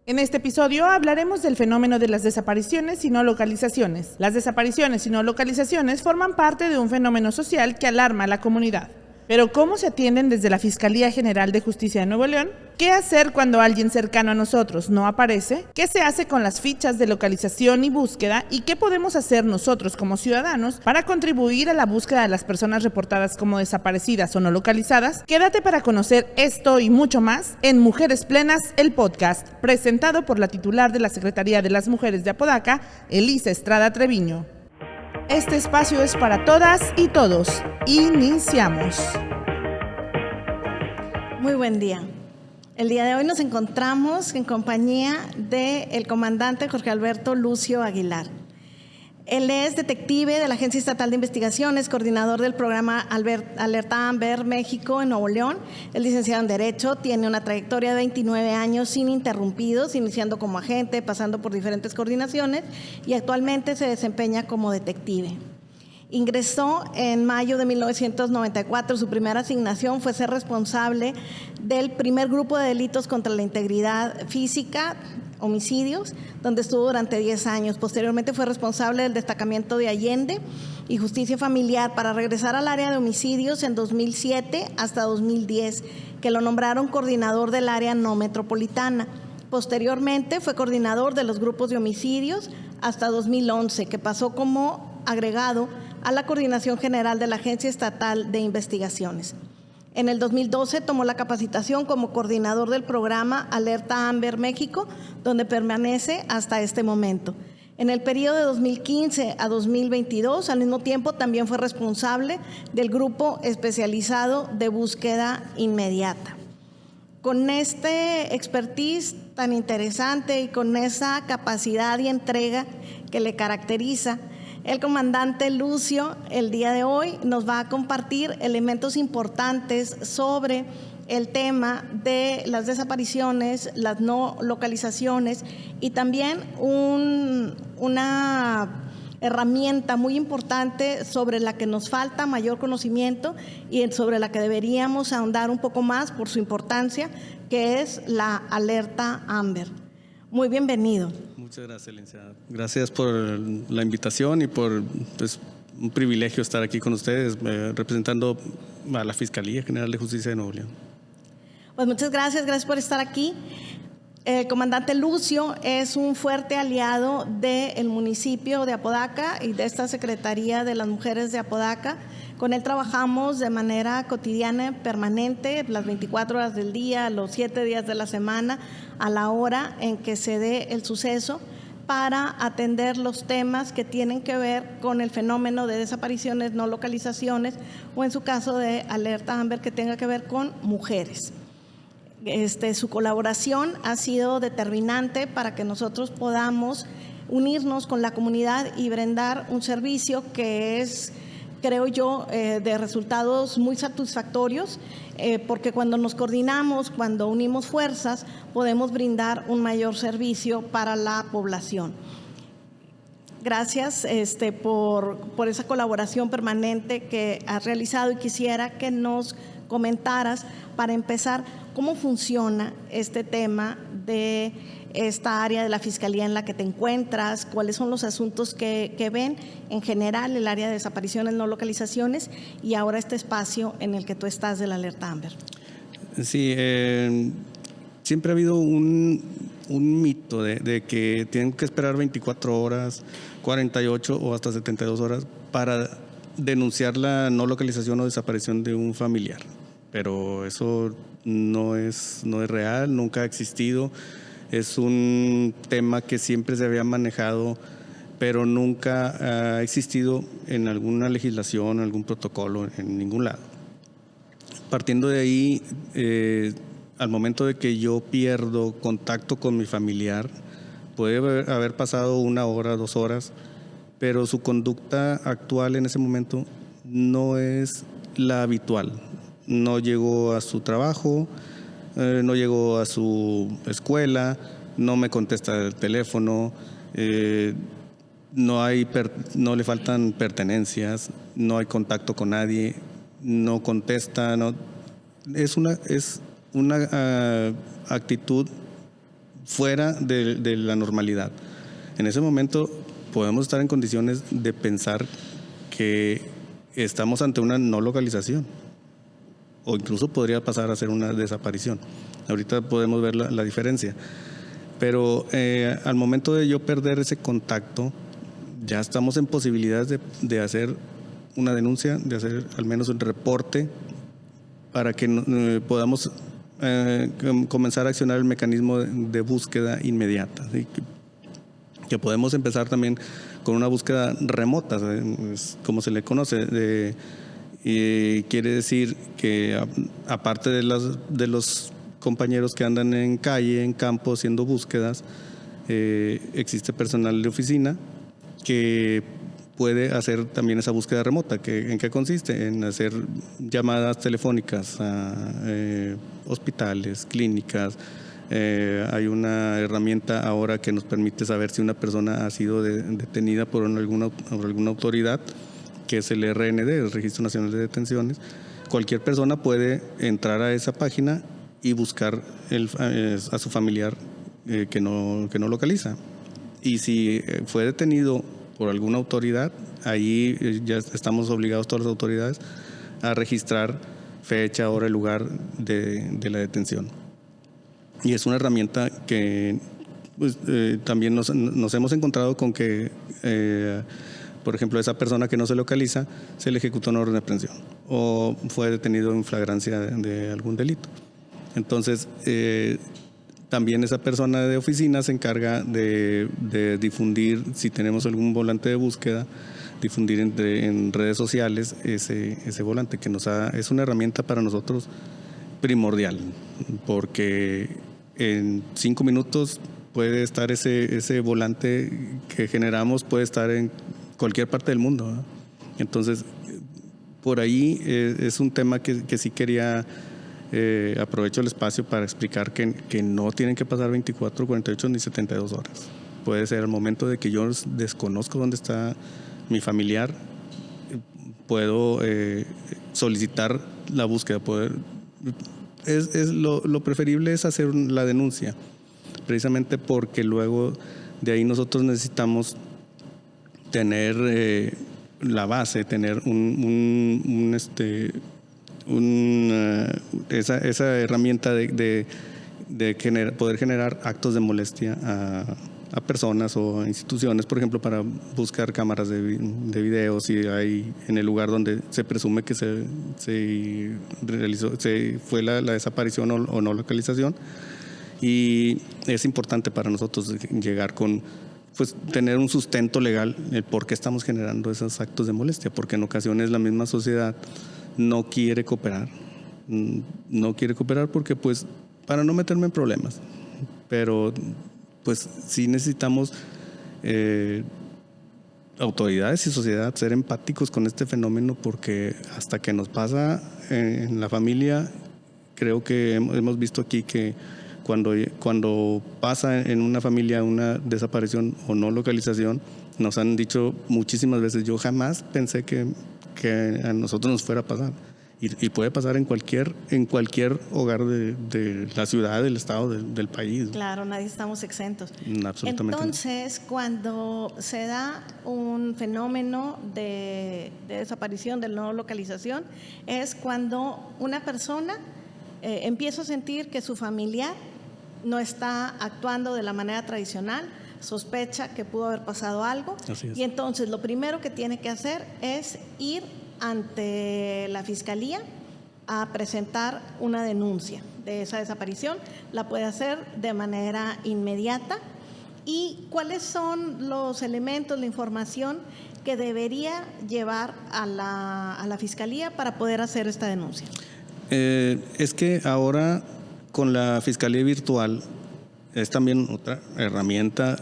En este episodio hablaremos del fenómeno de las desapariciones y no localizaciones. Las desapariciones y no localizaciones forman parte de un fenómeno social que alarma a la comunidad. Pero ¿cómo se atienden desde la Fiscalía General de Justicia de Nuevo León? ¿Qué hacer cuando alguien cercano a nosotros no aparece? ¿Qué se hace con las fichas de localización y búsqueda? ¿Y qué podemos hacer nosotros como ciudadanos para contribuir a la búsqueda de las personas reportadas como desaparecidas o no localizadas? Quédate para conocer esto y mucho más en Mujeres Plenas, el podcast, presentado por la titular de la Secretaría de las Mujeres de Apodaca, Elisa Estrada Treviño. Este espacio es para todas y todos. Iniciamos. Muy buen día. El día de hoy nos encontramos en compañía del comandante Jorge Alberto Lucio Aguilar. Él es detective de la Agencia Estatal de Investigaciones, coordinador del programa Alerta Amber México en Nuevo León. Es licenciado en Derecho, tiene una trayectoria de 29 años ininterrumpidos, iniciando como agente, pasando por diferentes coordinaciones y actualmente se desempeña como detective. Ingresó en mayo de 1994. Su primera asignación fue ser responsable del primer grupo de delitos contra la integridad física, homicidios, donde estuvo durante 10 años. Posteriormente fue responsable del destacamento de Allende y Justicia Familiar para regresar al área de homicidios en 2007 hasta 2010, que lo nombraron coordinador del área no metropolitana. Posteriormente fue coordinador de los grupos de homicidios hasta 2011, que pasó como agregado a la Coordinación General de la Agencia Estatal de Investigaciones. En el 2012 tomó la capacitación como coordinador del programa Alerta Amber México, donde permanece hasta este momento. En el periodo de 2015 a 2022, al mismo tiempo, también fue responsable del grupo especializado de búsqueda inmediata. Con este expertise tan interesante y con esa capacidad y entrega que le caracteriza, el comandante Lucio el día de hoy nos va a compartir elementos importantes sobre el tema de las desapariciones, las no localizaciones y también una herramienta muy importante sobre la que nos falta mayor conocimiento y sobre la que deberíamos ahondar un poco más por su importancia, que es la alerta Amber. Muy bienvenido. Muchas gracias, licenciada. Gracias por la invitación y por un privilegio estar aquí con ustedes representando a la Fiscalía General de Justicia de Nuevo León. Pues muchas gracias por estar aquí. El comandante Lucio es un fuerte aliado del municipio de Apodaca y de esta Secretaría de las Mujeres de Apodaca. Con él trabajamos de manera cotidiana, permanente, las 24 horas del día, los 7 días de la semana, a la hora en que se dé el suceso, para atender los temas que tienen que ver con el fenómeno de desapariciones, no localizaciones, o en su caso de alerta Amber, que tenga que ver con mujeres. Su colaboración ha sido determinante para que nosotros podamos unirnos con la comunidad y brindar un servicio que es, creo yo, de resultados muy satisfactorios, porque cuando nos coordinamos, cuando unimos fuerzas, podemos brindar un mayor servicio para la población. Gracias por esa colaboración permanente que has realizado y quisiera que nos comentaras, para empezar, cómo funciona este tema de esta área de la Fiscalía en la que te encuentras, cuáles son los asuntos que ven en general el área de desapariciones, no localizaciones y ahora este espacio en el que tú estás de la alerta Amber. Sí, siempre ha habido un mito de que tienen que esperar 24 horas, 48 o hasta 72 horas para denunciar la no localización o desaparición de un familiar. Pero eso no es real, nunca ha existido. Es un tema que siempre se había manejado, pero nunca ha existido en alguna legislación, algún protocolo, en ningún lado. Partiendo de ahí, al momento de que yo pierdo contacto con mi familiar, puede haber pasado 1 hora, 2 horas, pero su conducta actual en ese momento no es la habitual. No llegó a su trabajo, no llegó a su escuela, no me contesta el teléfono, no le faltan pertenencias, no hay contacto con nadie, no contesta, es una actitud fuera de la normalidad. En ese momento podemos estar en condiciones de pensar que estamos ante una no localización o incluso podría pasar a ser una desaparición. Ahorita podemos ver la diferencia. Pero al momento de yo perder ese contacto, ya estamos en posibilidades de hacer una denuncia, de hacer al menos un reporte para que podamos comenzar a accionar el mecanismo de búsqueda inmediata. ¿Sí? Que podemos empezar también con una búsqueda remota, es como se le conoce. Quiere decir que aparte de los compañeros que andan en calle, en campo, haciendo búsquedas, existe personal de oficina que puede hacer también esa búsqueda remota. ¿En qué consiste? En hacer llamadas telefónicas a hospitales, clínicas. Hay una herramienta ahora que nos permite saber si una persona ha sido detenida por alguna autoridad, que es el RND, el Registro Nacional de Detenciones. Cualquier persona puede entrar a esa página y buscar a su familiar que no localiza. Y si fue detenido por alguna autoridad, ahí ya estamos obligados todas las autoridades a registrar fecha, hora y lugar de la detención. Y es una herramienta que pues, también nos hemos encontrado con que, por ejemplo, esa persona que no se localiza, se le ejecutó una orden de aprehensión o fue detenido en flagrancia de algún delito. Entonces, también esa persona de oficina se encarga de difundir, si tenemos algún volante de búsqueda, difundir en redes sociales ese volante que es una herramienta para nosotros primordial, porque en 5 minutos puede estar ese volante que generamos, puede estar en cualquier parte del mundo, ¿no? Entonces, por ahí es un tema que sí quería, aprovecho el espacio para explicar que no tienen que pasar 24, 48 ni 72 horas. Puede ser el momento de que yo desconozco dónde está mi familiar, puedo solicitar la búsqueda, lo preferible es hacer la denuncia, precisamente porque luego de ahí nosotros necesitamos tener la base, tener esa herramienta de poder generar actos de molestia a personas o a instituciones, por ejemplo, para buscar cámaras de video, si hay en el lugar donde se presume que se fue la desaparición o no localización. Y es importante para nosotros llegar con, pues, tener un sustento legal el por qué estamos generando esos actos de molestia, porque en ocasiones la misma sociedad no quiere cooperar porque, pues, para no meterme en problemas, pero pues sí necesitamos autoridades y sociedad ser empáticos con este fenómeno, porque hasta que nos pasa en la familia, creo que hemos visto aquí que cuando pasa en una familia una desaparición o no localización, nos han dicho muchísimas veces, yo jamás pensé que a nosotros nos fuera a pasar. Y puede pasar en cualquier hogar de la ciudad, del estado, del país. Claro, nadie estamos exentos. Absolutamente. Entonces, cuando se da un fenómeno de desaparición, de no localización, es cuando una persona empieza a sentir que su familiar no está actuando de la manera tradicional, sospecha que pudo haber pasado algo. Así es. Y entonces lo primero que tiene que hacer es ir ante la Fiscalía a presentar una denuncia de esa desaparición. La puede hacer de manera inmediata. ¿Y cuáles son los elementos, la información que debería llevar a la Fiscalía para poder hacer esta denuncia? Es que ahora con la Fiscalía Virtual es también otra herramienta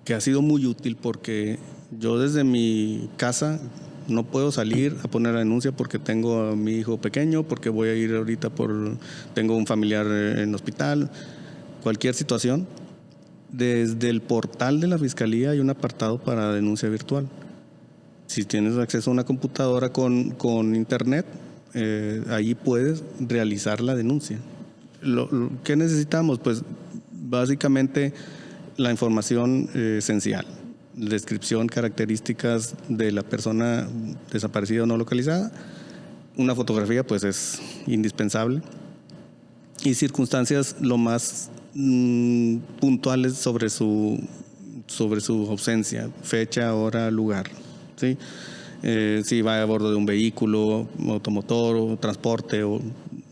que ha sido muy útil, porque yo desde mi casa no puedo salir a poner la denuncia porque tengo a mi hijo pequeño, porque voy a ir ahorita tengo un familiar en hospital, cualquier situación. Desde el portal de la Fiscalía hay un apartado para denuncia virtual. Si tienes acceso a una computadora con internet, ahí puedes realizar la denuncia. ¿Qué necesitamos? Pues básicamente la información esencial, descripción, características de la persona desaparecida o no localizada. Una fotografía pues es indispensable, y circunstancias lo más puntuales sobre su ausencia, fecha, hora, lugar, ¿sí? Si va a bordo de un vehículo, automotor o transporte o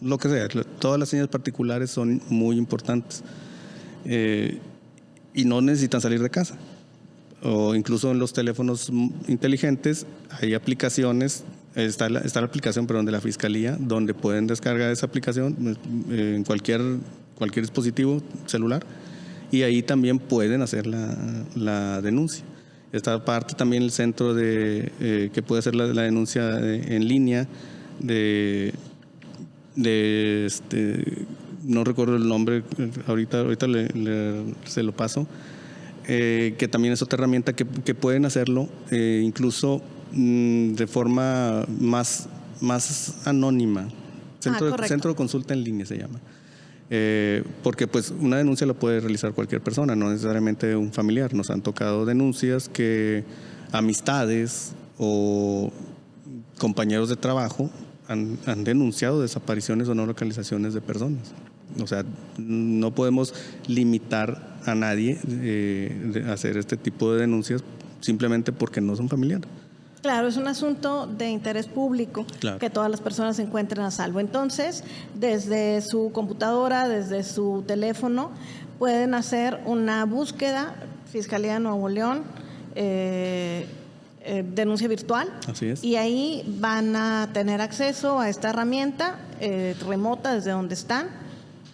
lo que sea. Todas las señas particulares son muy importantes, y no necesitan salir de casa. O incluso en los teléfonos inteligentes hay aplicaciones. Está la aplicación, perdón, de la Fiscalía, donde pueden descargar esa aplicación en cualquier dispositivo celular, y ahí también pueden hacer la denuncia. Esta parte también el centro que puede hacer la denuncia en línea no recuerdo el nombre, ahorita se lo paso, que también es otra herramienta que pueden hacerlo incluso de forma más anónima. Centro de consulta en línea se llama. Porque pues una denuncia la puede realizar cualquier persona, no necesariamente un familiar. Nos han tocado denuncias que amistades o compañeros de trabajo han denunciado desapariciones o no localizaciones de personas. O sea, no podemos limitar a nadie de hacer este tipo de denuncias simplemente porque no son familiares. Claro, es un asunto de interés público, claro, que todas las personas se encuentren a salvo. Entonces, desde su computadora, desde su teléfono, pueden hacer una búsqueda, Fiscalía de Nuevo León, denuncia virtual. Así es. Y ahí van a tener acceso a esta herramienta remota desde donde están.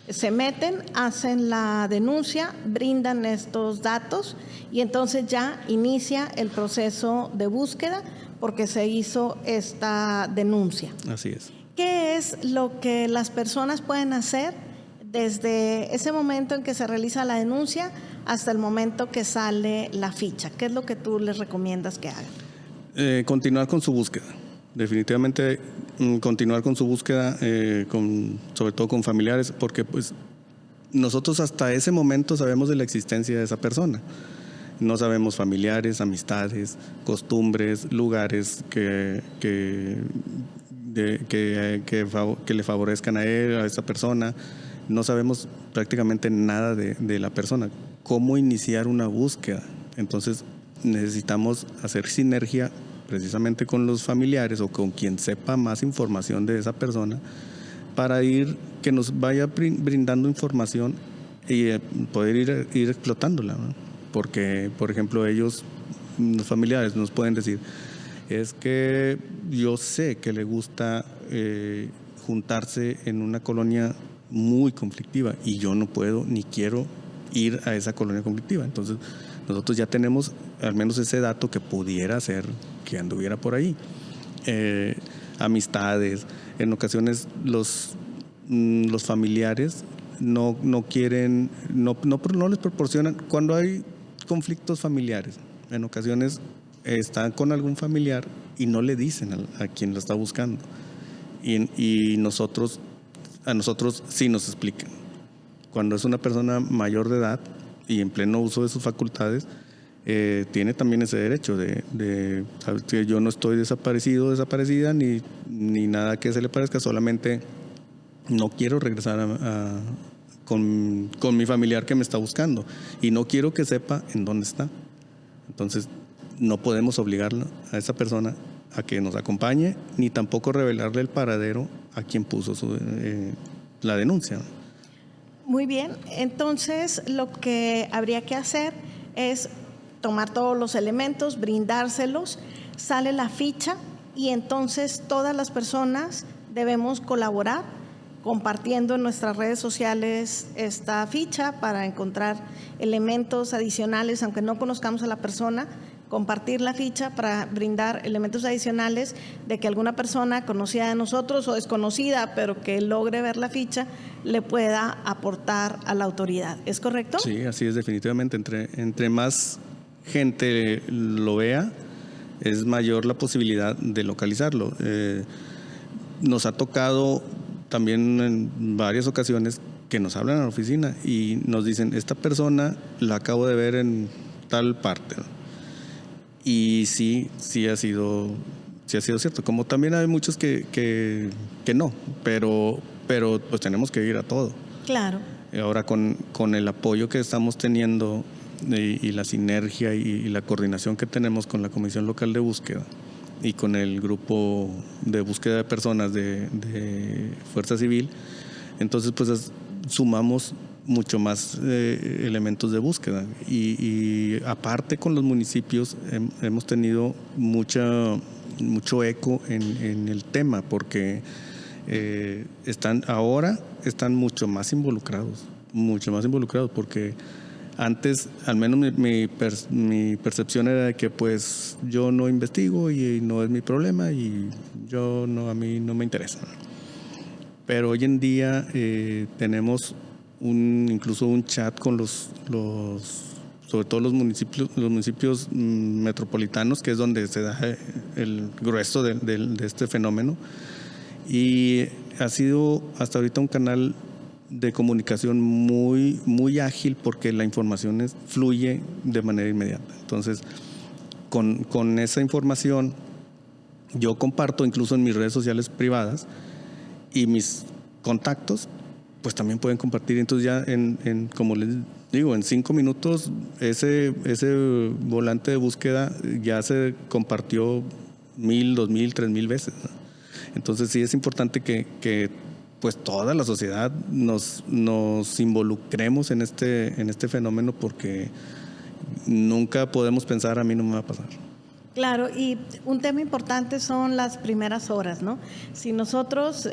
Se meten, hacen la denuncia, brindan estos datos y entonces ya inicia el proceso de búsqueda porque se hizo esta denuncia. Así es. ¿Qué es lo que las personas pueden hacer desde ese momento en que se realiza la denuncia hasta el momento que sale la ficha? ¿Qué es lo que tú les recomiendas que hagan? Continuar con su búsqueda. Definitivamente continuar con su búsqueda, sobre todo con familiares, porque pues nosotros hasta ese momento sabemos de la existencia de esa persona. No sabemos familiares, amistades, costumbres, lugares que le favorezcan a él, a esa persona. No sabemos prácticamente nada de la persona. ¿Cómo iniciar una búsqueda? Entonces necesitamos hacer sinergia precisamente con los familiares o con quien sepa más información de esa persona para que nos vaya brindando información y poder ir explotándola, ¿no? Porque, por ejemplo, los familiares nos pueden decir, es que yo sé que le gusta juntarse en una colonia muy conflictiva y yo no puedo ni quiero ir a esa colonia conflictiva. Entonces, nosotros ya tenemos al menos ese dato que pudiera ser que anduviera por ahí. Amistades, en ocasiones los familiares no quieren, no les proporcionan, cuando hay conflictos familiares, en ocasiones están con algún familiar y no le dicen a quien lo está buscando. Y a nosotros sí nos explican. Cuando es una persona mayor de edad y en pleno uso de sus facultades, tiene también ese derecho de saber que yo no estoy desaparecido, desaparecida, ni nada que se le parezca, solamente no quiero regresar con mi familiar que me está buscando y no quiero que sepa en dónde está. Entonces no podemos obligarla a esa persona a que nos acompañe, ni tampoco revelarle el paradero a quien puso la denuncia. Muy bien, entonces lo que habría que hacer es tomar todos los elementos, brindárselos, sale la ficha y entonces todas las personas debemos colaborar compartiendo en nuestras redes sociales esta ficha para encontrar elementos adicionales, aunque no conozcamos a la persona, compartir la ficha para brindar elementos adicionales de que alguna persona conocida de nosotros o desconocida, pero que logre ver la ficha, le pueda aportar a la autoridad. ¿Es correcto? Sí, así es, definitivamente. Entre más gente lo vea, es mayor la posibilidad de localizarlo. Nos ha tocado también en varias ocasiones que nos hablan a la oficina y nos dicen, esta persona la acabo de ver en tal parte, ¿no? Y sí ha sido cierto. Como también hay muchos que no, pero pues tenemos que ir a todo. Claro. Ahora con el apoyo que estamos teniendo y la sinergia y la coordinación que tenemos con la Comisión Local de Búsqueda y con el grupo de búsqueda de personas de Fuerza Civil, entonces pues sumamos mucho más elementos de búsqueda y aparte con los municipios hemos tenido mucho eco en el tema porque están mucho más involucrados porque antes, al menos mi percepción era de que pues yo no investigo y no es mi problema y a mí no me interesa. Pero hoy en día tenemos incluso un chat con sobre todo los municipios metropolitanos, que es donde se da el grueso de este fenómeno. Y ha sido hasta ahorita un canal de comunicación muy, muy ágil porque la información fluye de manera inmediata. Entonces, con esa información, yo comparto incluso en mis redes sociales privadas y mis contactos, pues también pueden compartir. Entonces ya como les digo, en 5 minutos ese volante de búsqueda ya se compartió 1,000, 2,000, 3,000 veces, ¿no? Entonces sí es importante que pues toda la sociedad nos involucremos en este fenómeno porque nunca podemos pensar a mí no me va a pasar. Claro, y un tema importante son las primeras horas, ¿no? Si nosotros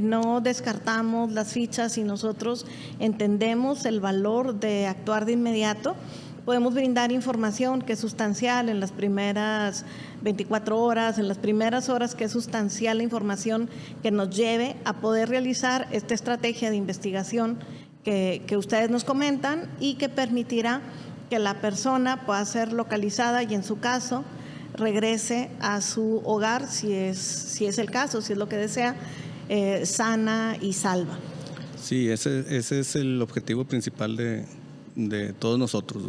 no descartamos las fichas, si nosotros entendemos el valor de actuar de inmediato, podemos brindar información que es sustancial en las primeras 24 horas, en las primeras horas que es sustancial la información que nos lleve a poder realizar esta estrategia de investigación que ustedes nos comentan y que permitirá que la persona pueda ser localizada y en su caso regrese a su hogar, si es el caso, si es lo que desea, sana y salva. Sí, ese es el objetivo principal de todos nosotros.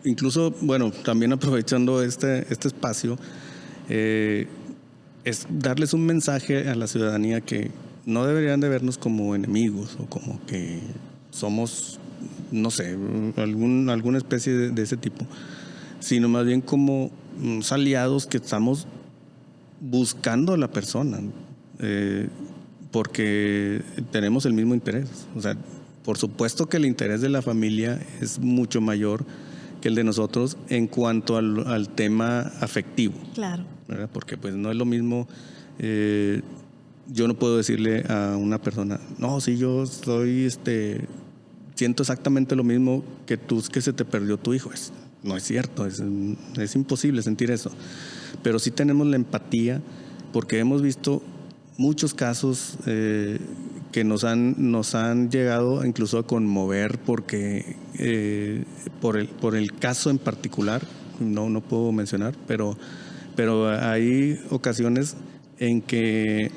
Incluso, bueno, también aprovechando este espacio, es darles un mensaje a la ciudadanía que no deberían de vernos como enemigos o como que somos, no sé, alguna especie de ese tipo, sino más bien como aliados que estamos buscando a la persona, porque tenemos el mismo interés. O sea, por supuesto que el interés de la familia es mucho mayor que el de nosotros en cuanto al tema afectivo. Claro. ¿Verdad? Porque pues no es lo mismo. Yo no puedo decirle a una persona, no, si yo siento exactamente lo mismo que tú, que se te perdió tu hijo. No es cierto, es imposible sentir eso. Pero sí tenemos la empatía porque hemos visto muchos casos que nos han llegado incluso a conmover porque por el caso en particular, no puedo mencionar, pero hay ocasiones en que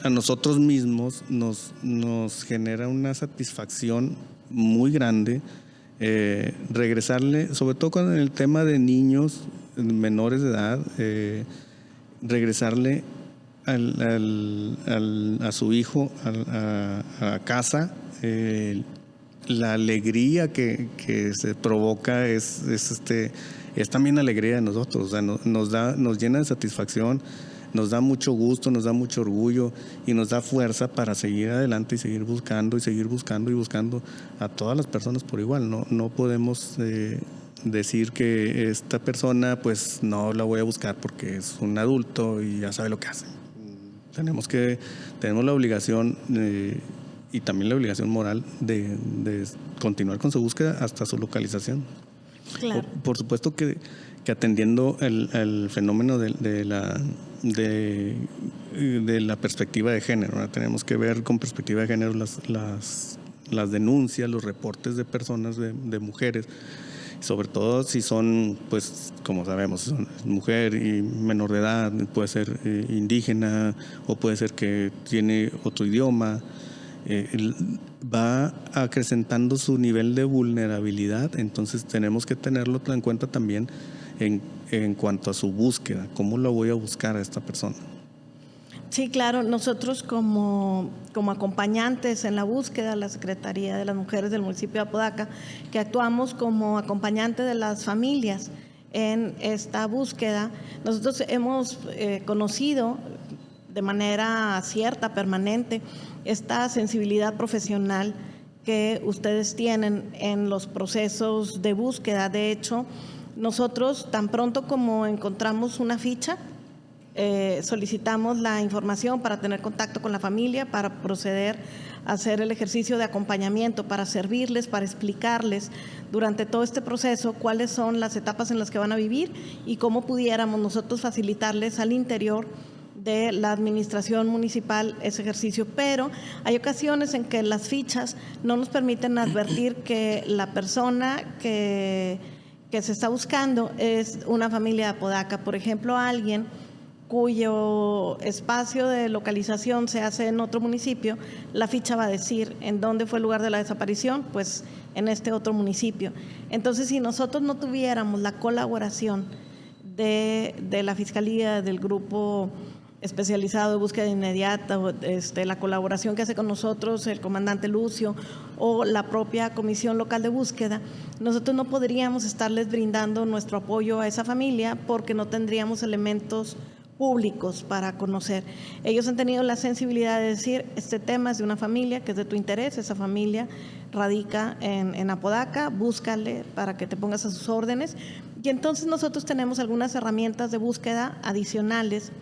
a nosotros mismos nos genera una satisfacción muy grande regresarle, sobre todo con el tema de niños menores de edad, regresarle a su hijo a casa, la alegría que se provoca es también alegría de nosotros. O sea, nos llena de satisfacción, nos da mucho gusto, nos da mucho orgullo y nos da fuerza para seguir adelante y seguir buscando a todas las personas por igual. No podemos decir que esta persona pues no la voy a buscar porque es un adulto y ya sabe lo que hace. Tenemos la obligación y también la obligación moral de continuar con su búsqueda hasta su localización. Claro. Por supuesto que atendiendo el fenómeno de la perspectiva de género, ¿no? Tenemos que ver con perspectiva de género las denuncias, los reportes de personas, de mujeres, sobre todo si son, pues, como sabemos, son mujer y menor de edad, puede ser indígena o puede ser que tiene otro idioma va acrecentando su nivel de vulnerabilidad, entonces tenemos que tenerlo en cuenta también en cuanto a su búsqueda. ¿Cómo lo voy a buscar a esta persona? Sí, claro. Nosotros como acompañantes en la búsqueda, la Secretaría de las Mujeres del municipio de Apodaca, que actuamos como acompañante de las familias en esta búsqueda, nosotros hemos conocido de manera cierta, permanente, esta sensibilidad profesional que ustedes tienen en los procesos de búsqueda. De hecho, nosotros tan pronto como encontramos una ficha, solicitamos la información para tener contacto con la familia, para proceder a hacer el ejercicio de acompañamiento, para servirles, para explicarles durante todo este proceso cuáles son las etapas en las que van a vivir y cómo pudiéramos nosotros facilitarles al interior de la administración municipal ese ejercicio. Pero hay ocasiones en que las fichas no nos permiten advertir que la persona que se está buscando es una familia de Apodaca. Por ejemplo, alguien cuyo espacio de localización se hace en otro municipio, la ficha va a decir en dónde fue el lugar de la desaparición, pues en este otro municipio. Entonces, si nosotros no tuviéramos la colaboración de la Fiscalía, del grupo especializado de búsqueda inmediata, la colaboración que hace con nosotros el comandante Lucio o la propia Comisión Local de Búsqueda, nosotros no podríamos estarles brindando nuestro apoyo a esa familia porque no tendríamos elementos públicos para conocer. Ellos han tenido la sensibilidad de decir, este tema es de una familia que es de tu interés, esa familia radica en Apodaca, búscale para que te pongas a sus órdenes. Y entonces nosotros tenemos algunas herramientas de búsqueda adicionales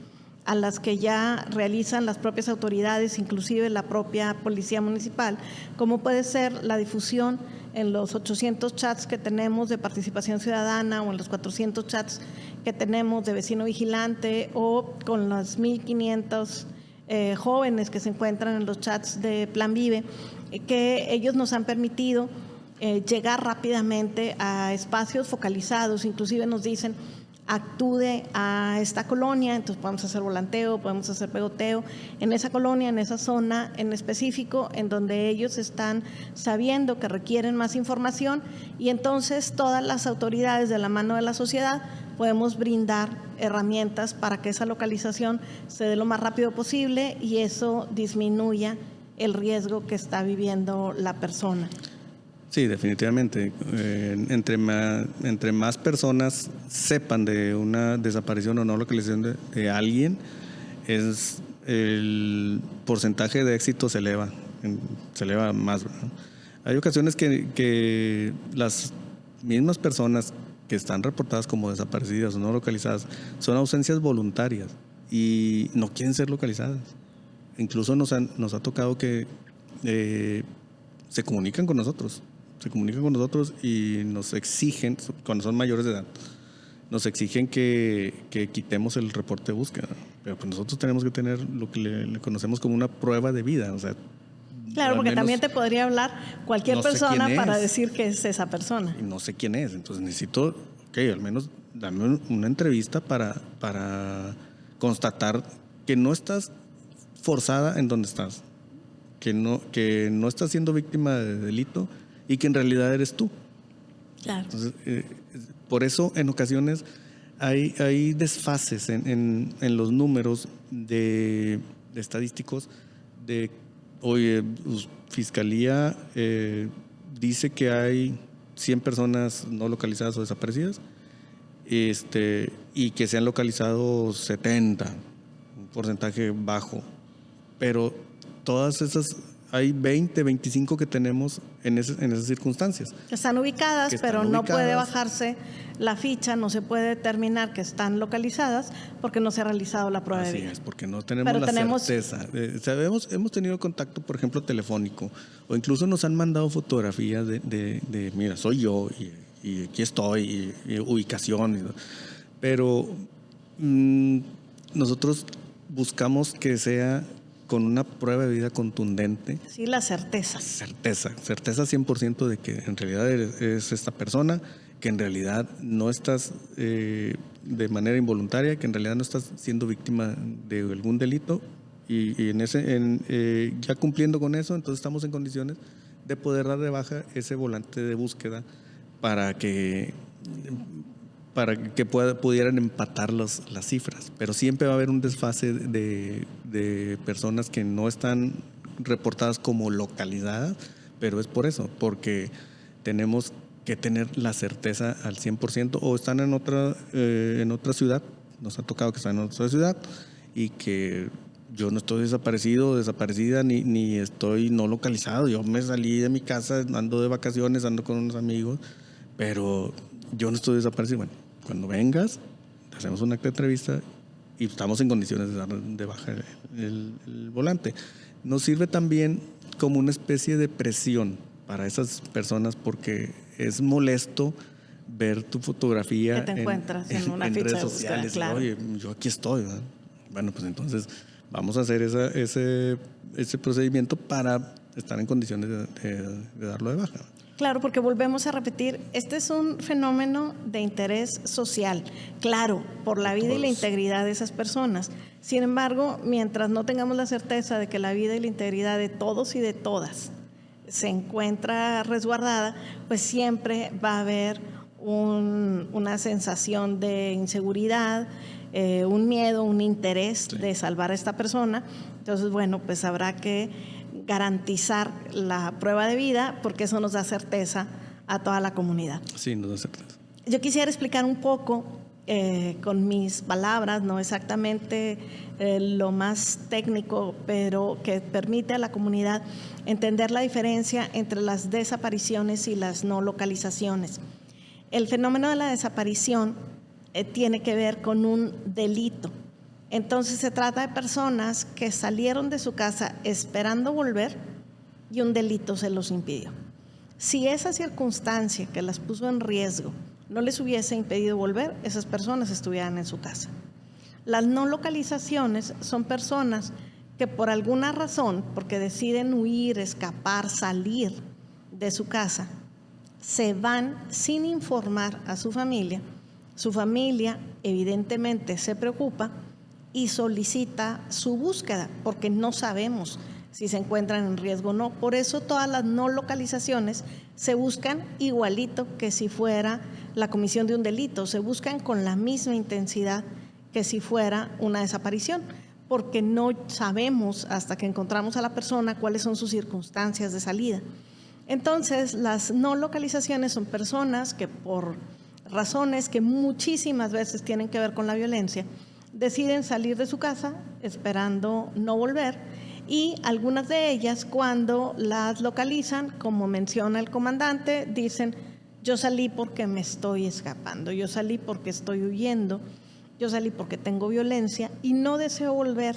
a las que ya realizan las propias autoridades, inclusive la propia Policía Municipal, como puede ser la difusión en los 800 chats que tenemos de participación ciudadana o en los 400 chats que tenemos de vecino vigilante o con los 1,500 jóvenes que se encuentran en los chats de Plan Vive, que ellos nos han permitido llegar rápidamente a espacios focalizados. Inclusive nos dicen, acude a esta colonia, entonces podemos hacer volanteo, podemos hacer pegoteo en esa colonia, en esa zona en específico, en donde ellos están sabiendo que requieren más información, y entonces todas las autoridades de la mano de la sociedad podemos brindar herramientas para que esa localización se dé lo más rápido posible y eso disminuya el riesgo que está viviendo la persona. Sí, definitivamente. Entre más personas sepan de una desaparición o no localización de alguien, el porcentaje de éxito se eleva más, ¿verdad? Hay ocasiones que las mismas personas que están reportadas como desaparecidas o no localizadas son ausencias voluntarias y no quieren ser localizadas. Incluso nos ha tocado que se comunican con nosotros y nos exigen, cuando son mayores de edad, nos exigen que quitemos el reporte de búsqueda. Pero pues nosotros tenemos que tener lo que le conocemos como una prueba de vida. O sea, claro, porque también te podría hablar cualquier persona para decir que es esa persona. Y no sé quién es, entonces necesito, al menos dame una entrevista para constatar que no estás forzada en donde estás, que no estás siendo víctima de delito y que en realidad eres tú. Claro. Entonces, por eso en ocasiones hay desfases en los números de estadísticos de, oye, Fiscalía dice que hay 100 personas no localizadas o desaparecidas y que se han localizado 70, un porcentaje bajo, pero todas esas... Hay 20, 25 que tenemos en esas circunstancias. Están ubicadas, pero no puede bajarse la ficha, no se puede determinar que están localizadas porque no se ha realizado la prueba de vida. Así es, porque no tenemos certeza. Hemos tenido contacto, por ejemplo, telefónico, o incluso nos han mandado fotografías de mira, soy yo y aquí estoy, y ubicación. Pero nosotros buscamos que sea con una prueba de vida contundente. Sí, la certeza. Certeza 100% de que en realidad es esta persona, que en realidad no estás de manera involuntaria, que en realidad no estás siendo víctima de algún delito ya cumpliendo con eso, entonces estamos en condiciones de poder dar de baja ese volante de búsqueda para que pudieran empatar las cifras. Pero siempre va a haber un desfase de personas que no están reportadas como localizadas, pero es por eso, porque tenemos que tener la certeza al 100%, o están en otra ciudad, nos ha tocado que están en otra ciudad y que yo no estoy desaparecido o desaparecida ni estoy no localizado. Yo me salí de mi casa, ando de vacaciones, ando con unos amigos, pero yo no estoy desaparecido. Bueno, cuando vengas, hacemos una entrevista y estamos en condiciones de dar de baja el volante. Nos sirve también como una especie de presión para esas personas, porque es molesto ver tu fotografía que te encuentras en una en ficha redes de búsqueda, sociales. claro. Oye, yo aquí estoy, ¿verdad? Bueno, pues entonces vamos a hacer ese procedimiento para estar en condiciones de darlo de baja. Claro, porque volvemos a repetir, este es un fenómeno de interés social, claro, por la vida y la integridad de esas personas. Sin embargo, mientras no tengamos la certeza de que la vida y la integridad de todos y de todas se encuentra resguardada, pues siempre va a haber una sensación de inseguridad, un miedo, un interés de salvar a esta persona. Entonces, bueno, pues habrá que garantizar la prueba de vida, porque eso nos da certeza a toda la comunidad. Sí, nos da certeza. Yo quisiera explicar un poco con mis palabras, no exactamente lo más técnico, pero que permite a la comunidad entender la diferencia entre las desapariciones y las no localizaciones. El fenómeno de la desaparición tiene que ver con un delito. Entonces se trata de personas que salieron de su casa esperando volver y un delito se los impidió. Si esa circunstancia que las puso en riesgo no les hubiese impedido volver, esas personas estuvieran en su casa. Las no localizaciones son personas que por alguna razón, porque deciden huir, escapar, salir de su casa, se van sin informar a su familia. Su familia evidentemente se preocupa y solicita su búsqueda, porque no sabemos si se encuentran en riesgo o no. Por eso todas las no localizaciones se buscan igualito que si fuera la comisión de un delito, se buscan con la misma intensidad que si fuera una desaparición, porque no sabemos hasta que encontramos a la persona cuáles son sus circunstancias de salida. Entonces, las no localizaciones son personas que por razones que muchísimas veces tienen que ver con la violencia, deciden salir de su casa esperando no volver, y algunas de ellas, cuando las localizan, como menciona el comandante, dicen: yo salí porque me estoy escapando, yo salí porque estoy huyendo, yo salí porque tengo violencia y no deseo volver,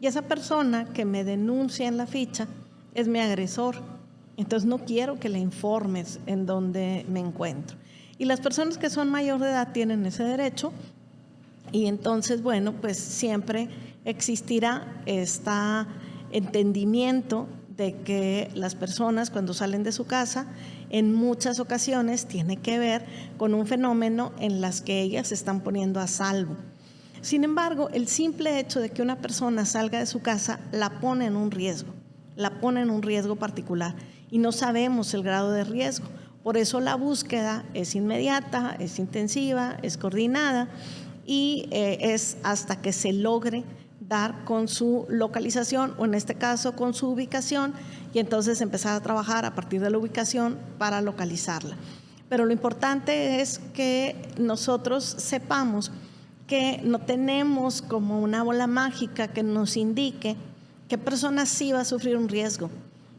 y esa persona que me denuncia en la ficha es mi agresor, entonces no quiero que le informes en dónde me encuentro. Y las personas que son mayor de edad tienen ese derecho, y entonces, bueno, pues siempre existirá este entendimiento de que las personas, cuando salen de su casa, en muchas ocasiones tiene que ver con un fenómeno en las que ellas se están poniendo a salvo. Sin embargo, el simple hecho de que una persona salga de su casa la pone en un riesgo particular, y no sabemos el grado de riesgo. Por eso la búsqueda es inmediata, es intensiva, es coordinada, y es hasta que se logre dar con su localización, o en este caso con su ubicación, y entonces empezar a trabajar a partir de la ubicación para localizarla. Pero lo importante es que nosotros sepamos que no tenemos como una bola mágica que nos indique qué persona sí va a sufrir un riesgo.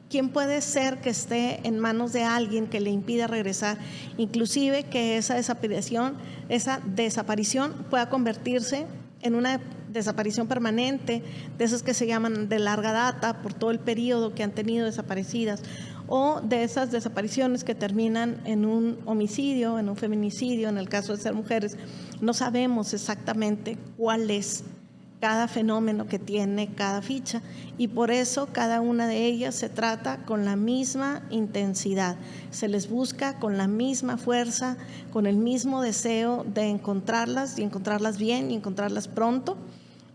¿Quién puede ser que esté en manos de alguien que le impida regresar? Inclusive que esa desaparición pueda convertirse en una desaparición permanente, de esas que se llaman de larga data, por todo el periodo que han tenido desaparecidas, o de esas desapariciones que terminan en un homicidio, en un feminicidio, en el caso de ser mujeres. No sabemos exactamente cuál es cada fenómeno que tiene cada ficha, y por eso cada una de ellas se trata con la misma intensidad, se les busca con la misma fuerza, con el mismo deseo de encontrarlas, y encontrarlas bien y encontrarlas pronto,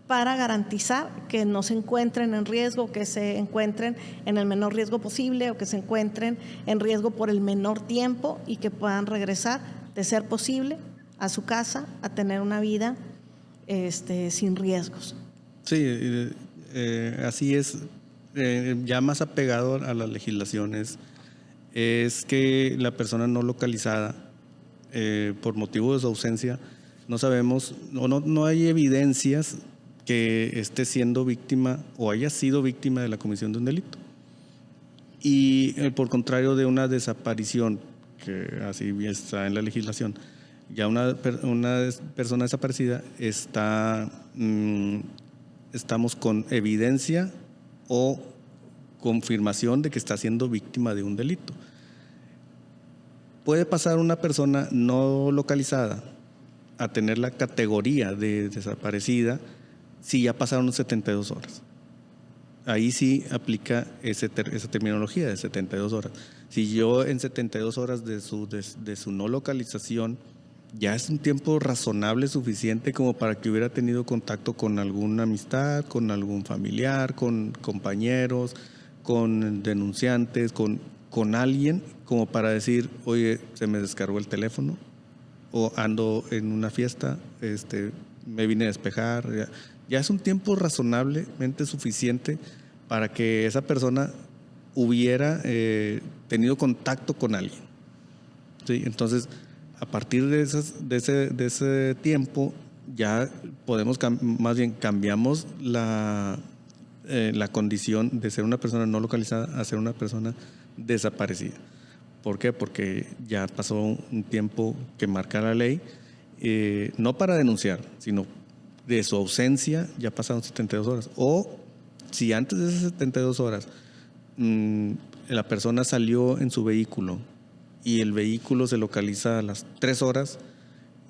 para garantizar que no se encuentren en riesgo, que se encuentren en el menor riesgo posible o que se encuentren en riesgo por el menor tiempo y que puedan regresar, de ser posible, a su casa a tener una vida sin riesgos. Sí, así es. Ya más apegado a las legislaciones es que la persona no localizada, por motivo de su ausencia, no sabemos o no hay evidencias que esté siendo víctima o haya sido víctima de la comisión de un delito. Y por contrario de una desaparición, que así está en la legislación, ya una persona desaparecida estamos con evidencia o confirmación de que está siendo víctima de un delito. Puede pasar una persona no localizada a tener la categoría de desaparecida si ya pasaron 72 horas. Ahí sí aplica esa terminología de 72 horas. Si yo en 72 horas de su no localización, ya es un tiempo razonable, suficiente como para que hubiera tenido contacto con alguna amistad, con algún familiar, con compañeros, con denunciantes, con alguien, como para decir, oye, se me descargó el teléfono, o ando en una fiesta, me vine a despejar. Ya es un tiempo razonablemente suficiente para que esa persona hubiera tenido contacto con alguien. ¿Sí? Entonces, a partir de ese tiempo, ya podemos, más bien cambiamos la condición de ser una persona no localizada a ser una persona desaparecida. ¿Por qué? Porque ya pasó un tiempo que marca la ley, no para denunciar, sino de su ausencia ya pasaron 72 horas. O si antes de esas 72 horas la persona salió en su vehículo y el vehículo se localiza a las 3 horas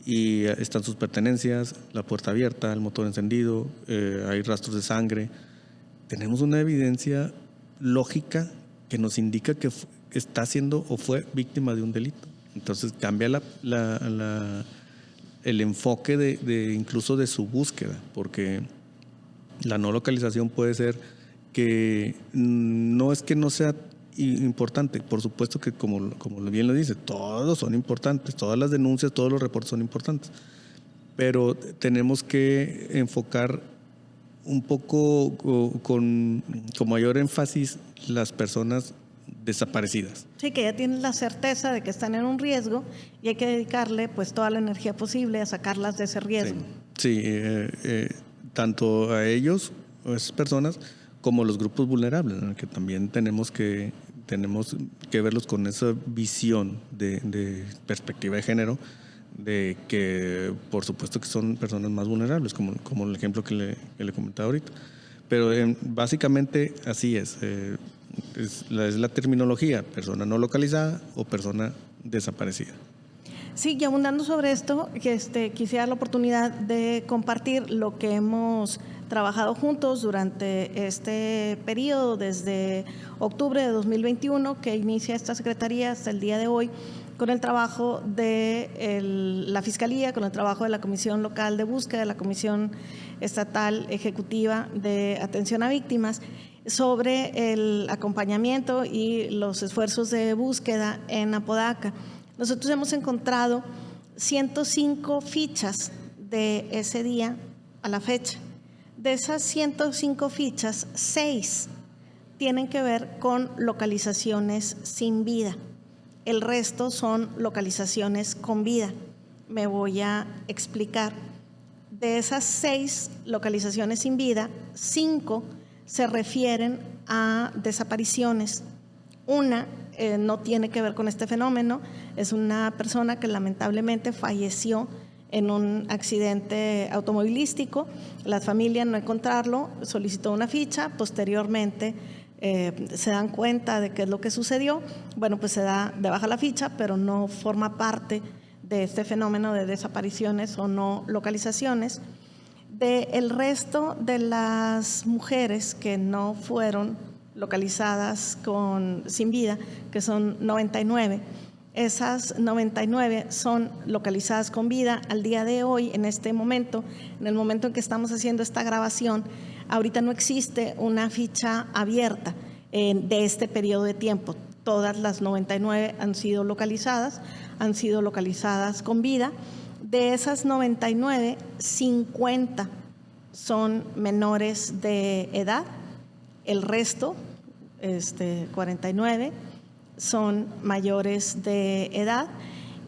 y están sus pertenencias, la puerta abierta, el motor encendido, hay rastros de sangre, tenemos una evidencia lógica que nos indica que está siendo o fue víctima de un delito. Entonces cambia el enfoque de incluso de su búsqueda, porque la no localización puede ser que no es que no sea importante, por supuesto que como bien lo dice, todos son importantes, todas las denuncias, todos los reportes son importantes, pero tenemos que enfocar un poco con mayor énfasis las personas desaparecidas. Sí, que ya tienen la certeza de que están en un riesgo y hay que dedicarle pues toda la energía posible a sacarlas de ese riesgo. Sí, tanto a ellos, a esas personas, como los grupos vulnerables, ¿no? Que también tenemos que verlos con esa visión de perspectiva de género, de que por supuesto que son personas más vulnerables, como el ejemplo que le comentaba ahorita. Pero básicamente así es. Es la terminología, persona no localizada o persona desaparecida. Sí, y abundando sobre esto, quisiera la oportunidad de compartir lo que hemos trabajado juntos durante este periodo, desde octubre de 2021, que inicia esta Secretaría hasta el día de hoy, con el trabajo de la Fiscalía, con el trabajo de la Comisión Local de Búsqueda, de la Comisión Estatal Ejecutiva de Atención a Víctimas, sobre el acompañamiento y los esfuerzos de búsqueda en Apodaca. Nosotros hemos encontrado 105 fichas de ese día a la fecha. De esas 105 fichas, 6 tienen que ver con localizaciones sin vida. El resto son localizaciones con vida. Me voy a explicar. De esas 6 localizaciones sin vida, 5 se refieren a desapariciones. Una no tiene que ver con este fenómeno, es una persona que lamentablemente falleció en un accidente automovilístico. La familia, no encontrarlo, solicitó una ficha, posteriormente se dan cuenta de qué es lo que sucedió. Bueno, pues se da de baja la ficha, pero no forma parte de este fenómeno de desapariciones o no localizaciones. El resto de las mujeres que no fueron localizadas sin vida, que son 99, Esas 99 son localizadas con vida. Al día de hoy, en este momento, en el momento en que estamos haciendo esta grabación, ahorita no existe una ficha abierta de este periodo de tiempo. Todas las 99 han sido localizadas con vida. De esas 99, 50 son menores de edad, el resto, 49, son mayores de edad.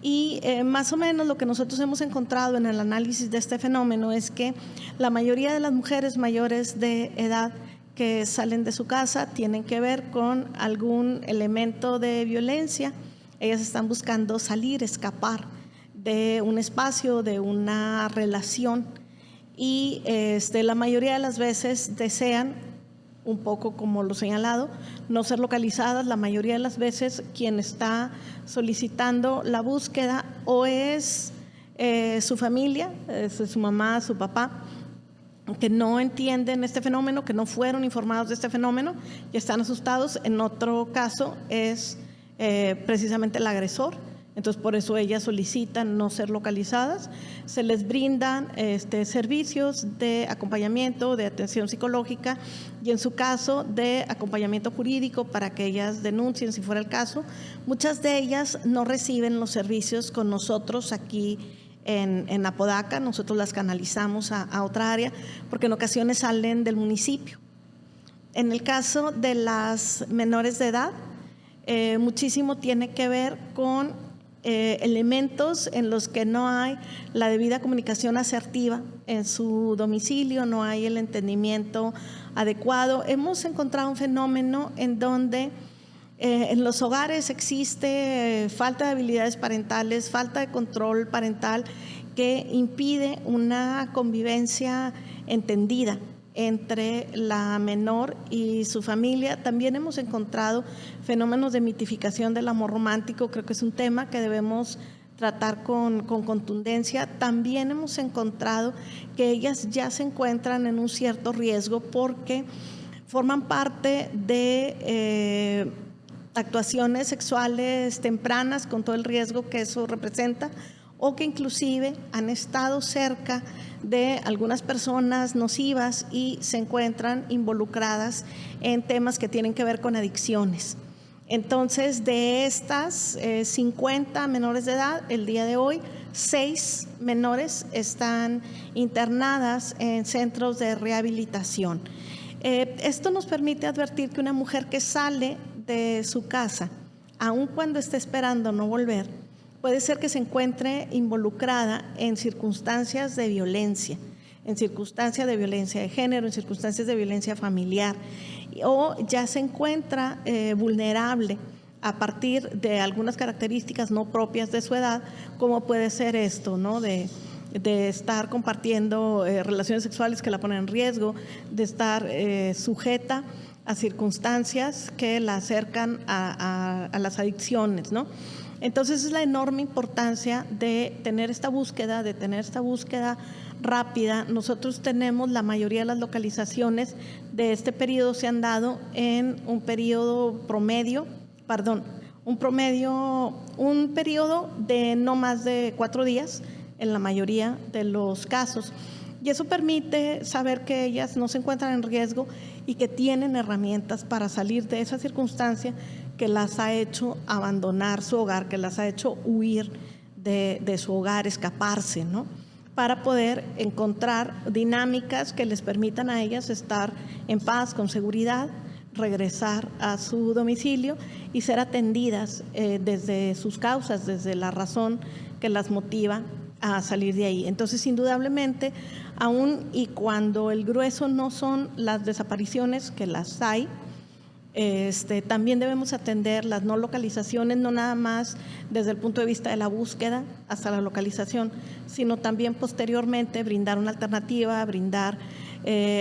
Y más o menos lo que nosotros hemos encontrado en el análisis de este fenómeno es que la mayoría de las mujeres mayores de edad que salen de su casa tienen que ver con algún elemento de violencia. Ellas están buscando salir, escapar de un espacio, de una relación, y la mayoría de las veces desean, un poco como lo señalado, no ser localizadas. La mayoría de las veces quien está solicitando la búsqueda o es su familia, es su mamá, su papá, que no entienden este fenómeno, que no fueron informados de este fenómeno y están asustados. En otro caso es precisamente el agresor. Entonces, por eso ellas solicitan no ser localizadas. Se les brindan servicios de acompañamiento, de atención psicológica y, en su caso, de acompañamiento jurídico para que ellas denuncien si fuera el caso. Muchas de ellas no reciben los servicios con nosotros aquí en Apodaca. Nosotros las canalizamos a otra área porque en ocasiones salen del municipio. En el caso de las menores de edad, muchísimo tiene que ver con elementos en los que no hay la debida comunicación asertiva en su domicilio, no hay el entendimiento adecuado. Hemos encontrado un fenómeno en donde en los hogares existe falta de habilidades parentales, falta de control parental que impide una convivencia entendida entre la menor y su familia. También hemos encontrado fenómenos de mitificación del amor romántico. Creo que es un tema que debemos tratar con contundencia. También hemos encontrado que ellas ya se encuentran en un cierto riesgo porque forman parte de actuaciones sexuales tempranas con todo el riesgo que eso representa, o que inclusive han estado cerca de algunas personas nocivas y se encuentran involucradas en temas que tienen que ver con adicciones. Entonces, de estas 50 menores de edad, el día de hoy, 6 menores están internadas en centros de rehabilitación. Esto nos permite advertir que una mujer que sale de su casa, aun cuando esté esperando no volver, puede ser que se encuentre involucrada en circunstancias de violencia, de género, en circunstancias de violencia familiar, o ya se encuentra vulnerable a partir de algunas características no propias de su edad, como puede ser esto, ¿no? De estar compartiendo relaciones sexuales que la ponen en riesgo, de estar sujeta a circunstancias que la acercan a las adicciones, ¿no? Entonces es la enorme importancia de tener esta búsqueda, rápida.Nosotros tenemos la mayoría de las localizaciones de este periodo se han dado en un periodo de no más de 4 días en la mayoría de los casos. Y eso permite saber que ellas no se encuentran en riesgo y que tienen herramientas para salir de esa circunstancia que las ha hecho abandonar su hogar, que las ha hecho huir de su hogar, escaparse, ¿no? Para poder encontrar dinámicas que les permitan a ellas estar en paz, con seguridad, regresar a su domicilio y ser atendidas desde sus causas, desde la razón que las motiva a salir de ahí. Entonces, indudablemente, aún y cuando el grueso no son las desapariciones, que las hay, también debemos atender las no localizaciones, no nada más desde el punto de vista de la búsqueda hasta la localización, sino también posteriormente brindar una alternativa, brindar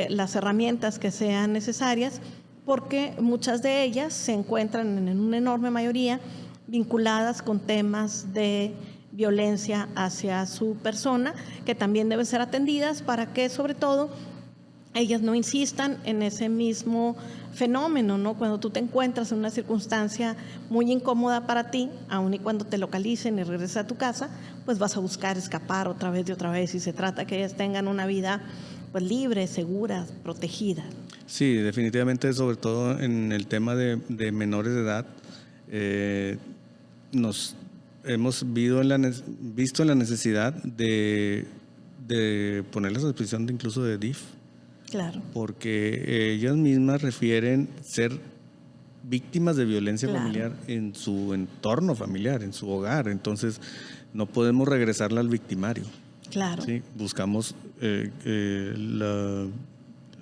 las herramientas que sean necesarias, porque muchas de ellas se encuentran en una enorme mayoría vinculadas con temas de violencia hacia su persona, que también deben ser atendidas para que, sobre todo, ellas no insistan en ese mismo fenómeno, ¿no? Cuando tú te encuentras en una circunstancia muy incómoda para ti, aun y cuando te localicen y regreses a tu casa, pues vas a buscar escapar otra vez, y se trata que ellas tengan una vida pues libre, segura, protegida. Sí, definitivamente, sobre todo en el tema de menores de edad, nos hemos visto en la necesidad de ponerlas a disposición incluso de DIF. Claro. Porque ellas mismas refieren ser víctimas de violencia familiar en su entorno familiar, en su hogar. Entonces, no podemos regresarla al victimario. Claro. ¿Sí? Buscamos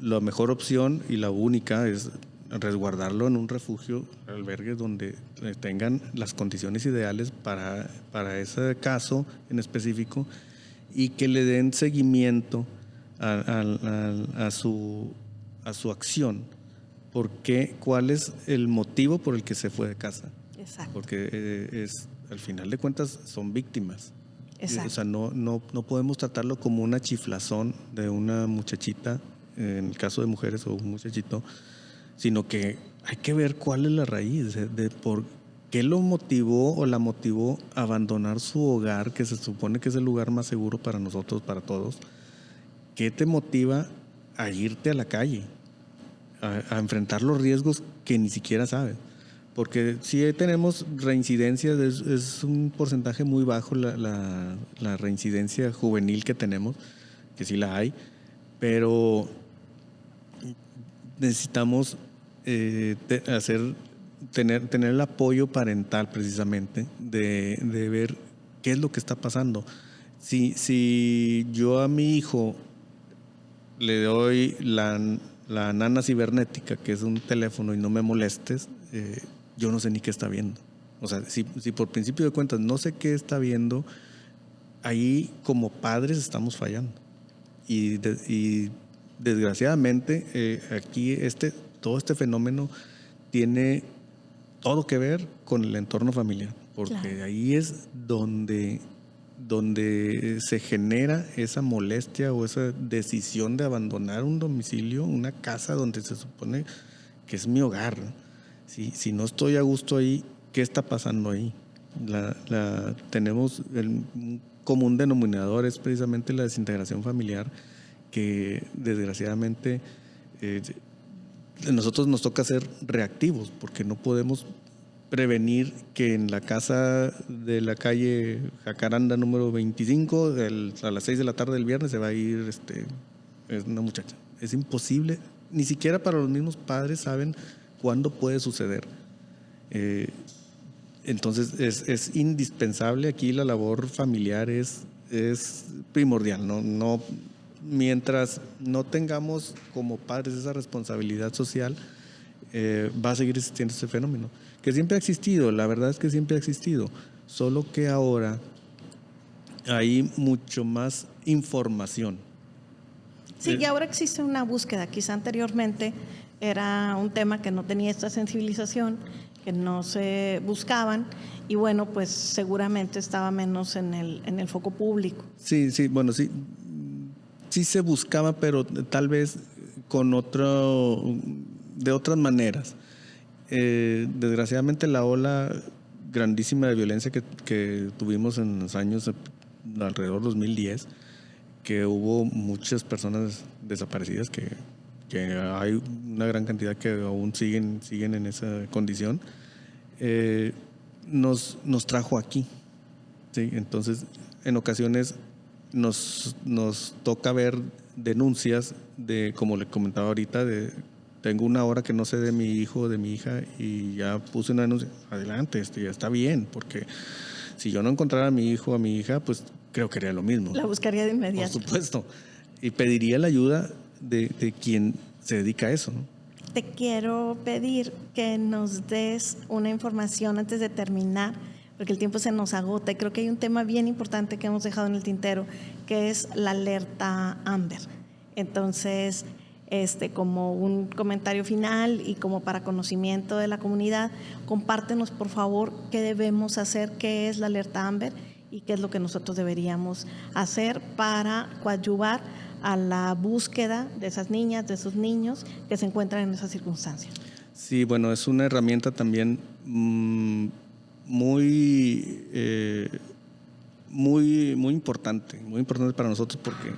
la mejor opción, y la única es resguardarlo en un refugio, albergues donde tengan las condiciones ideales para ese caso en específico, y que le den seguimiento a su acción. ¿Cuál es el motivo por el que se fue de casa? Exacto. Porque al final de cuentas son víctimas. Exacto. O sea, no podemos tratarlo como una chiflazón de una muchachita, en el caso de mujeres, o un muchachito, sino que hay que ver cuál es la raíz de por qué lo motivó o la motivó a abandonar su hogar, que se supone que es el lugar más seguro para nosotros, para todos. ¿Qué te motiva a irte a la calle, a enfrentar los riesgos que ni siquiera sabes? Porque sí tenemos reincidencias, es un porcentaje muy bajo la reincidencia juvenil que tenemos, que sí la hay, pero necesitamos tener el apoyo parental, precisamente, de ver qué es lo que está pasando. Si yo a mi hijo le doy la nana cibernética, que es un teléfono, y no me molestes, yo no sé ni qué está viendo. O sea, si por principio de cuentas no sé qué está viendo, ahí como padres estamos fallando. Y desgraciadamente aquí todo este fenómeno tiene todo que ver con el entorno familiar, porque claro, ahí es donde se genera esa molestia o esa decisión de abandonar un domicilio, una casa donde se supone que es mi hogar. Si no estoy a gusto ahí, ¿qué está pasando ahí? Tenemos un común denominador, es precisamente la desintegración familiar, que desgraciadamente nosotros nos toca ser reactivos, porque no podemos prevenir que en la casa de la calle Jacaranda número 25 a las 6 de la tarde del viernes se va a ir una muchacha. Es imposible, ni siquiera para los mismos padres saben cuándo puede suceder. Entonces es indispensable aquí, la labor familiar es primordial. No, mientras no tengamos como padres esa responsabilidad social, va a seguir existiendo este fenómeno, que siempre ha existido. La verdad es que siempre ha existido, solo que ahora hay mucho más información. Sí, y ahora existe una búsqueda. Quizá anteriormente era un tema que no tenía esta sensibilización, que no se buscaban, y bueno, pues seguramente estaba menos en el foco público. Sí, bueno, sí se buscaba, pero tal vez de otras maneras. Desgraciadamente la ola grandísima de violencia que tuvimos en los años alrededor de 2010, que hubo muchas personas desaparecidas, que hay una gran cantidad que aún siguen en esa condición, nos trajo aquí, ¿sí? Entonces, en ocasiones nos toca ver denuncias de, como le comentaba ahorita, tengo una hora que no sé de mi hijo o de mi hija y ya puse una denuncia. Adelante, ya está bien, porque si yo no encontrara a mi hijo o a mi hija, pues creo que haría lo mismo. La buscaría de inmediato. Por supuesto. Y pediría la ayuda de quien se dedica a eso, ¿no? Te quiero pedir que nos des una información antes de terminar, porque el tiempo se nos agota, y creo que hay un tema bien importante que hemos dejado en el tintero, que es la alerta Amber. Entonces, como un comentario final y como para conocimiento de la comunidad, compártenos por favor qué debemos hacer, qué es la alerta Amber y qué es lo que nosotros deberíamos hacer para coadyuvar a la búsqueda de esas niñas, de esos niños que se encuentran en esas circunstancias. Sí, bueno, es una herramienta también muy importante para nosotros, porque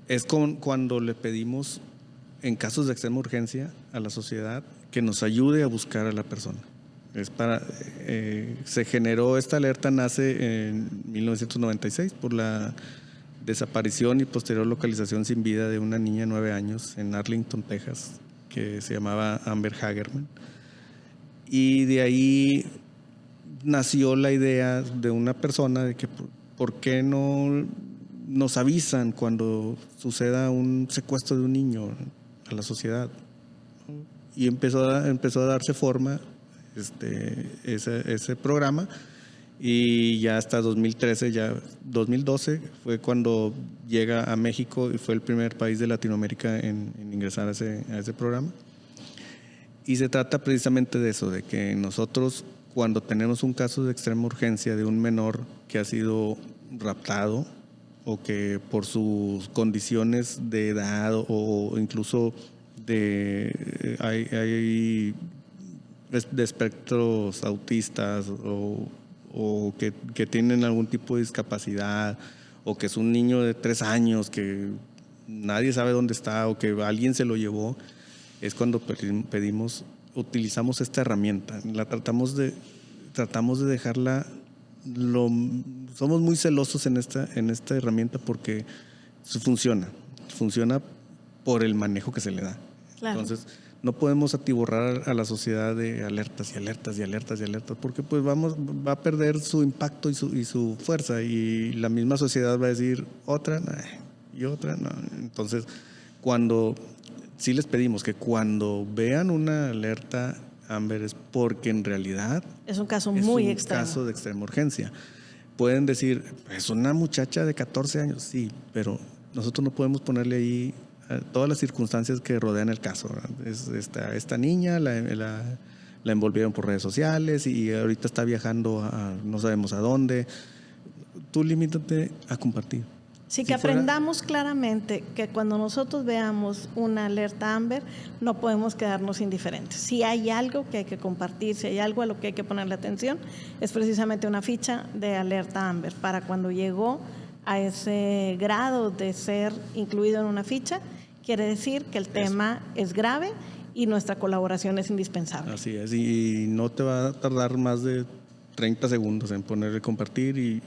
es cuando le pedimos en casos de extrema urgencia a la sociedad que nos ayude a buscar a la persona. Se generó esta alerta, nace en 1996 por la desaparición y posterior localización sin vida de una niña de 9 años en Arlington, Texas, que se llamaba Amber Hagerman. Y de ahí nació la idea de una persona de que por qué no nos avisan cuando suceda un secuestro de un niño a la sociedad. Y empezó a darse forma ese programa, y ya hasta 2012 fue cuando llega a México y fue el primer país de Latinoamérica en ingresar a ese programa. Y se trata precisamente de eso, de que nosotros, cuando tenemos un caso de extrema urgencia de un menor que ha sido raptado o que por sus condiciones de edad o incluso hay de espectros autistas o que tienen algún tipo de discapacidad, o que es un niño de 3 años que nadie sabe dónde está o que alguien se lo llevó, es cuando utilizamos esta herramienta. Tratamos de dejarla, somos muy celosos en esta herramienta porque funciona por el manejo que se le da. Claro. Entonces, no podemos atiborrar a la sociedad de alertas y alertas y alertas y alertas, porque pues va a perder su impacto y su fuerza, y la misma sociedad va a decir otra y otra no. Entonces, sí les pedimos que cuando vean una alerta Amber es porque en realidad es un caso muy extremo. Es un caso de extrema urgencia. Pueden decir, es una muchacha de 14 años, sí, pero nosotros no podemos ponerle ahí todas las circunstancias que rodean el caso. Esta niña la envolvieron por redes sociales y ahorita está viajando no sabemos a dónde. Tú limítate a compartir. Sí, que aprendamos claramente que cuando nosotros veamos una alerta Amber no podemos quedarnos indiferentes. Si hay algo que hay que compartir, si hay algo a lo que hay que ponerle atención, es precisamente una ficha de alerta Amber. Para cuando llegó a ese grado de ser incluido en una ficha, quiere decir que el tema es grave y nuestra colaboración es indispensable. Así es, y no te va a tardar más de 30 segundos en ponerle compartir,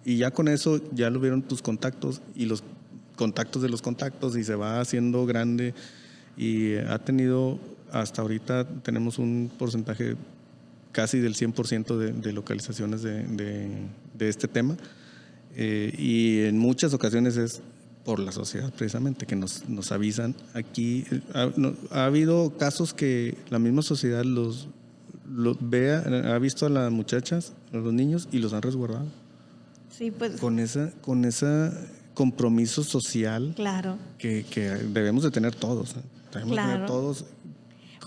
y ya con eso ya lo vieron tus contactos y los contactos de los contactos, y se va haciendo grande, y hasta ahorita tenemos un porcentaje casi del 100% de localizaciones de este tema. Y en muchas ocasiones es por la sociedad precisamente, que nos avisan. Aquí ha habido casos que la misma sociedad ha visto a las muchachas, a los niños, y los han resguardado. Sí, pues, con ese compromiso social. Claro. Que debemos de tener todos. Debemos de tener todos.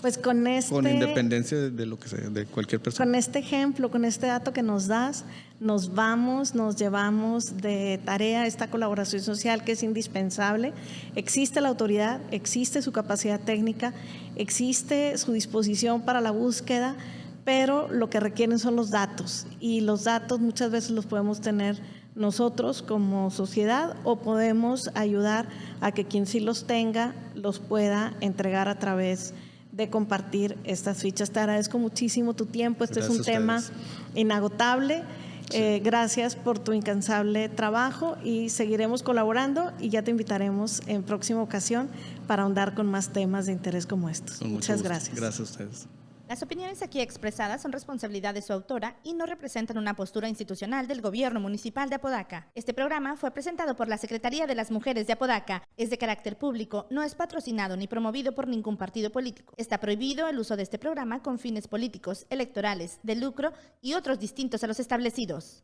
Pues con independencia de lo que sea, de cualquier persona. Con este ejemplo, con este dato que nos das, nos llevamos de tarea esta colaboración social que es indispensable. Existe la autoridad, existe su capacidad técnica, existe su disposición para la búsqueda, pero lo que requieren son los datos, y los datos muchas veces los podemos tener nosotros como sociedad, o podemos ayudar a que quien sí los tenga los pueda entregar a través de compartir estas fichas. Te agradezco muchísimo tu tiempo. Es un tema inagotable. Sí. Gracias por tu incansable trabajo, y seguiremos colaborando, y ya te invitaremos en próxima ocasión para ahondar con más temas de interés como estos. Muchas gracias. Gracias a ustedes. Las opiniones aquí expresadas son responsabilidad de su autora y no representan una postura institucional del Gobierno Municipal de Apodaca. Este programa fue presentado por la Secretaría de las Mujeres de Apodaca. Es de carácter público, no es patrocinado ni promovido por ningún partido político. Está prohibido el uso de este programa con fines políticos, electorales, de lucro y otros distintos a los establecidos.